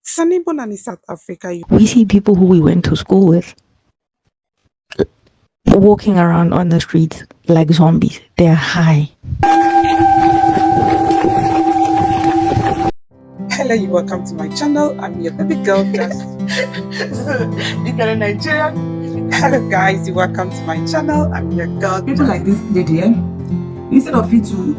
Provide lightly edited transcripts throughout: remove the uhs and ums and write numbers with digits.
Sunny born in South Africa. We see people who we went to school with walking around on the streets like zombies. They're high. Hello, you welcome to my channel. I'm your baby girl, Just. You got a Nigerian? Hello, guys, you welcome to my channel. I'm your girl. People like this lady, instead of you to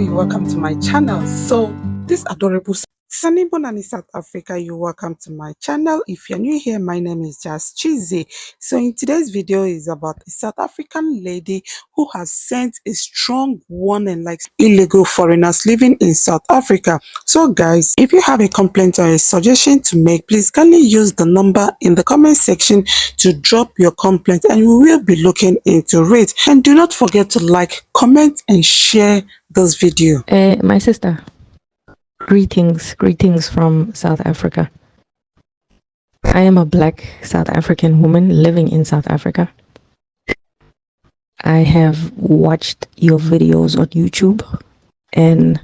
you welcome to my channel. So, this adorable Sunny born in South Africa, you welcome to my channel. If you're new here, my name is Just Cheesy. So in today's video is about a South African lady who has sent a strong warning like illegal foreigners living in South Africa. So guys, if you have a complaint or a suggestion to make, please kindly use the number in the comment section to drop your complaint and we will be looking into it. And do not forget to like, comment and share this video. My sister, greetings from South Africa. I am a black South African woman living in South Africa. I have watched your videos on YouTube and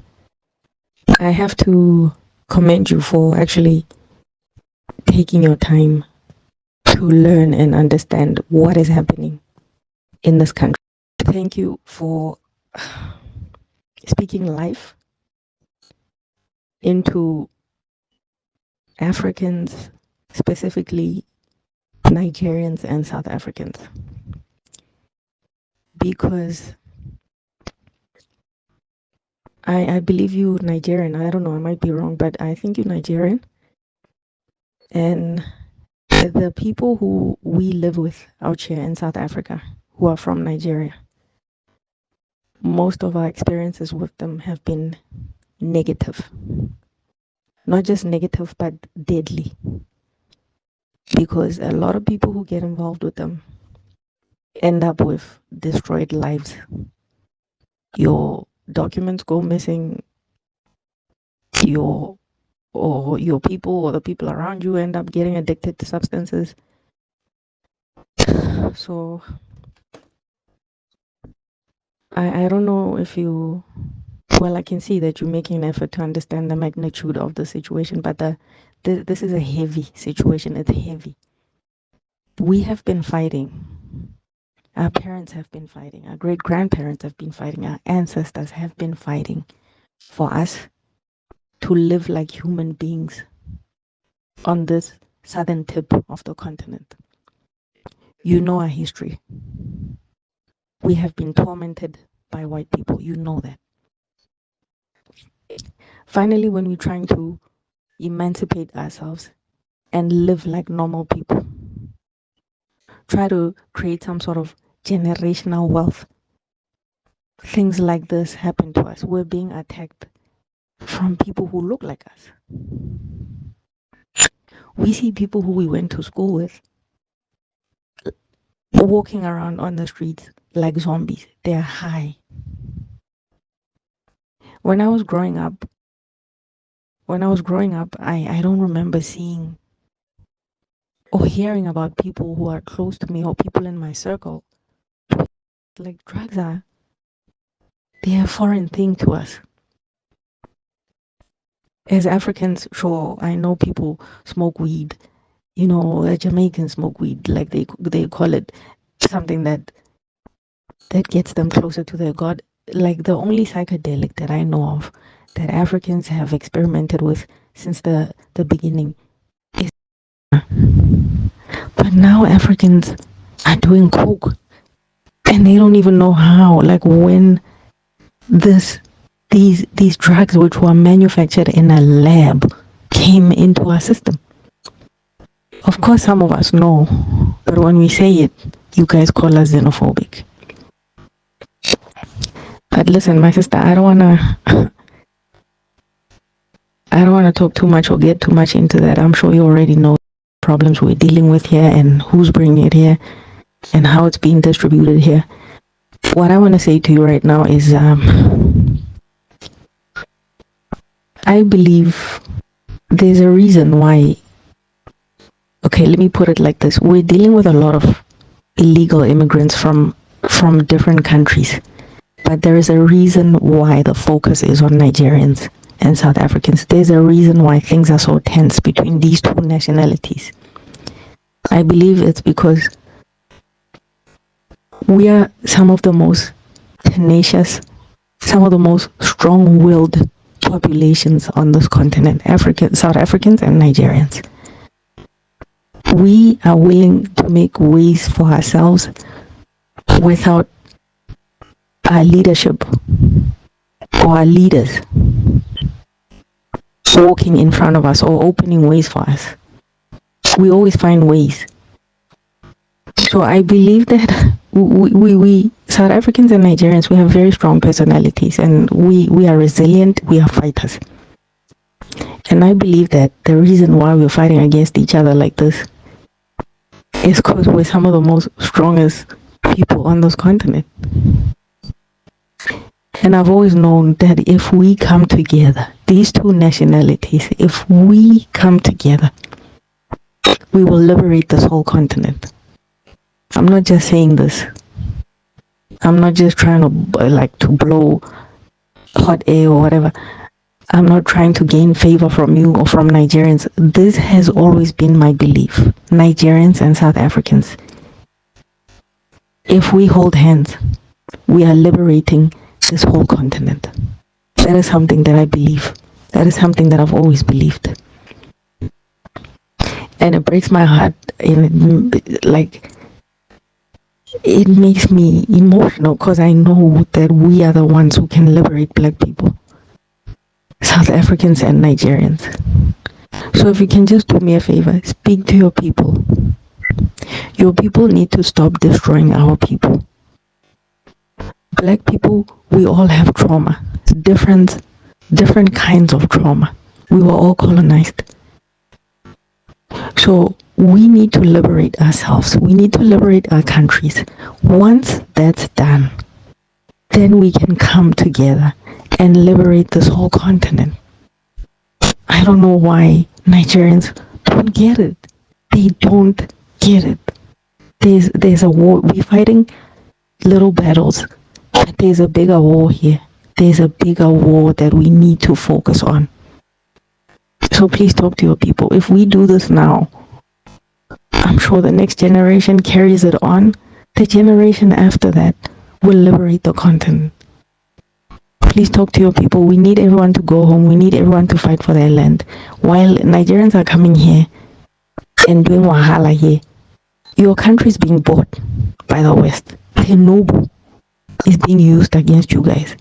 I have to commend you for actually taking your time to learn and understand what is happening in this country. Thank you for speaking life into Africans, specifically Nigerians and South Africans, because I believe you Nigerian. I don't know, I might be wrong, but I think you're Nigerian. And the people who we live with out here in South Africa who are from Nigeria, most of our experiences with them have been negative. Not just negative, but deadly. Because a lot of people who get involved with them end up with destroyed lives. Your documents go missing. Your people or the people around you end up getting addicted to substances. So I don't know if you, well, I can see that you're making an effort to understand the magnitude of the situation, but this is a heavy situation. It's heavy. We have been fighting. Our parents have been fighting. Our great-grandparents have been fighting. Our ancestors have been fighting for us to live like human beings on this southern tip of the continent. You know our history. We have been tormented by white people. You know that. Finally, when we're trying to emancipate ourselves and live like normal people, try to create some sort of generational wealth, things like this happen to us. We're being attacked from people who look like us. We see people who we went to school with walking around on the streets like zombies. They're high. When I was growing up, I don't remember seeing or hearing about people who are close to me or people in my circle. Like drugs they're a foreign thing to us. As Africans, sure, I know people smoke weed. You know, Jamaicans smoke weed, like they call it something that gets them closer to their God. Like the only psychedelic that I know of that Africans have experimented with since the beginning is. But now Africans are doing coke and they don't even know how. Like when these drugs which were manufactured in a lab came into our system. Of course, some of us know, but when we say it, you guys call us xenophobic. But listen, my sister, I don't wanna talk too much or get too much into that. I'm sure you already know the problems we're dealing with here and who's bringing it here and how it's being distributed here. What I want to say to you right now is I believe there's a reason why. Okay, let me put it like this. We're dealing with a lot of illegal immigrants from different countries, but there is a reason why the focus is on Nigerians and South Africans. There's a reason why things are so tense between these two nationalities. I believe it's because we are some of the most tenacious, some of the most strong-willed populations on this continent, South Africans and Nigerians. We are willing to make ways for ourselves without our leadership or our leaders walking in front of us or opening ways for us. We always find ways. So I believe that we South Africans and Nigerians, we have very strong personalities, and we are resilient, we are fighters. And I believe that the reason why we're fighting against each other like this is because we're some of the most strongest people on this continent. And I've always known that if we come together, these two nationalities, if we come together, we will liberate this whole continent. I'm not just saying this. I'm not just trying to blow hot air or whatever. I'm not trying to gain favor from you or from Nigerians. This has always been my belief. Nigerians and South Africans. If we hold hands, we are liberating this whole continent. That is something that I believe. That is something that I've always believed. And it breaks my heart, and it makes me emotional because I know that we are the ones who can liberate Black people, South Africans and Nigerians. So if you can just do me a favor, speak to your people. Your people need to stop destroying our people. Black people, we all have trauma, different kinds of trauma. We were all colonized. So we need to liberate ourselves. We need to liberate our countries. Once that's done, then we can come together and liberate this whole continent. I don't know why Nigerians don't get it. They don't get it. There's a war. We're fighting little battles, but there's a bigger war here. There's a bigger war that we need to focus on. So please talk to your people. If we do this now, I'm sure the next generation carries it on. The generation after that will liberate the continent. Please talk to your people. We need everyone to go home. We need everyone to fight for their land. While Nigerians are coming here and doing wahala here, your country is being bought by the West. The noble is being used against you guys.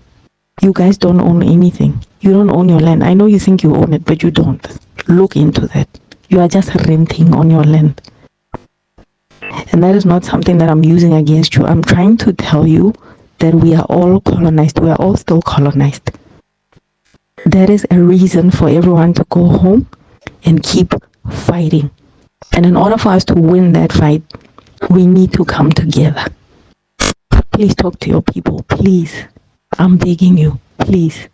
You guys don't own anything. You don't own your land. I know you think you own it, but you don't. Look into that. You are just renting on your land. And that is not something that I'm using against you. I'm trying to tell you that we are all colonized. We are all still colonized. That is a reason for everyone to go home and keep fighting. And in order for us to win that fight, we need to come together. Please talk to your people. Please. I'm begging you. Please.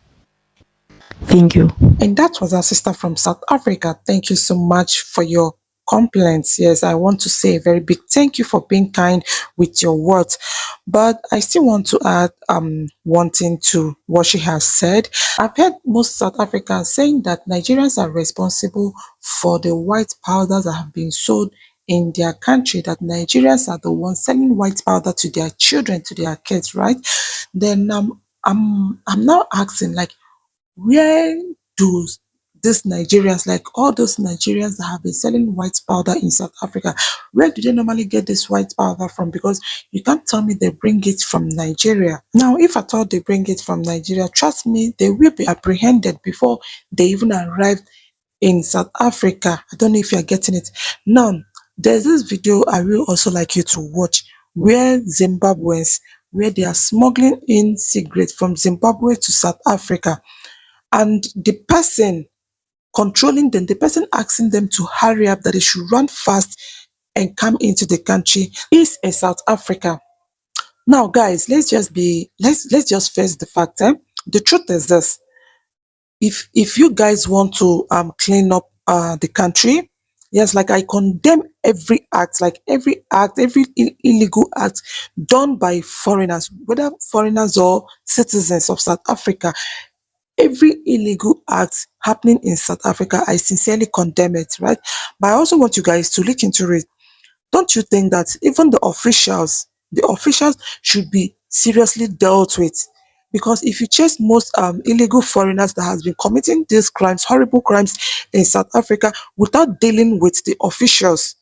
Thank you. And that was our sister from South Africa. Thank you so much for your compliments. Yes, I want to say a very big thank you for being kind with your words. But I still want to add one thing to what she has said. I've heard most South Africans saying that Nigerians are responsible for the white powders that have been sold in their country, that Nigerians are the ones selling white powder to their children, to their kids, right? Then I'm now asking, like, where do these Nigerians, like all those Nigerians that have been selling white powder in South Africa, where do they normally get this white powder from? Because you can't tell me they bring it from Nigeria. Now, if at all they bring it from Nigeria, trust me, they will be apprehended before they even arrive in South Africa. I don't know if you're getting it. Now, there's this video I will also like you to watch where Zimbabweans, where they are smuggling in cigarettes from Zimbabwe to South Africa. And the person controlling them, the person asking them to hurry up, that they should run fast and come into the country, is a South Africa. Now, guys, let's just face the fact. The truth is this: if you guys want to clean up the country, yes, like I condemn every act, every illegal act done by foreigners, whether foreigners or citizens of South Africa. every illegal act happening in South Africa, I sincerely condemn it, right? But I also want you guys to look into it. Don't you think that even the officials should be seriously dealt with? Because if you chase most illegal foreigners that has been committing these crimes, horrible crimes in South Africa, without dealing with the officials,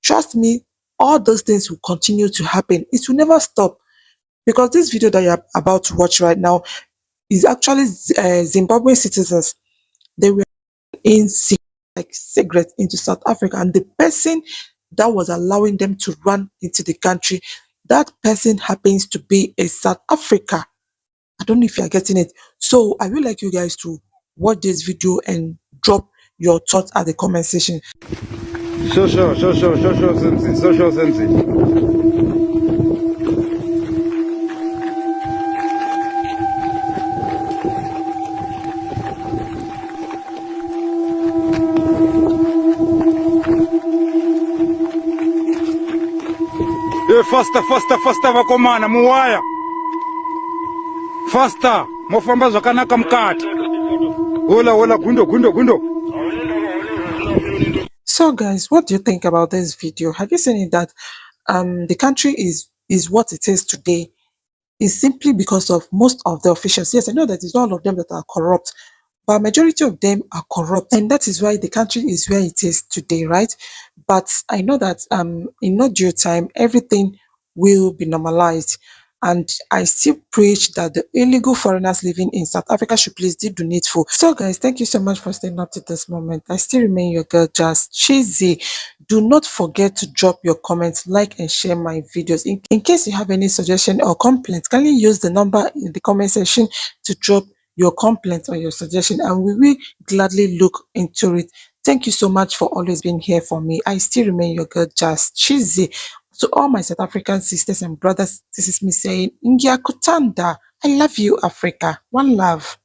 trust me, all those things will continue to happen. It will never stop. Because this video that you're about to watch right now is actually Zimbabwean citizens. They were in like cigarettes into South Africa, and the person that was allowing them to run into the country, that person happens to be a South Africa. I don't know if you are getting it. So I would like you guys to watch this video and drop your thoughts at the comment section. Social sensi. Faster vakomana muwaya. Faster mofamba zvakanaka mukati. Hola gundo. So guys, what do you think about this video? Have you seen it that the country is what it is today is simply because of most of the officials? Yes, I know that it's not all of them that are corrupt, but majority of them are corrupt, and that is why the country is where it is today, right? But I know that in no due time everything will be normalized, and I still preach that the illegal foreigners living in South Africa should please do the needful. So guys, thank you so much for staying up to this moment. I still remain your girl, Just Cheesy. Do not forget to drop your comments, like and share my videos. In case you have any suggestion or complaints, kindly use the number in the comment section to drop your complaint or your suggestion, and we will gladly look into it. Thank you so much for always being here for me. I still remain your girl, Just Cheesy. To all my South African sisters and brothers, this is me saying, Ingia Kutanda. I love you, Africa. One love.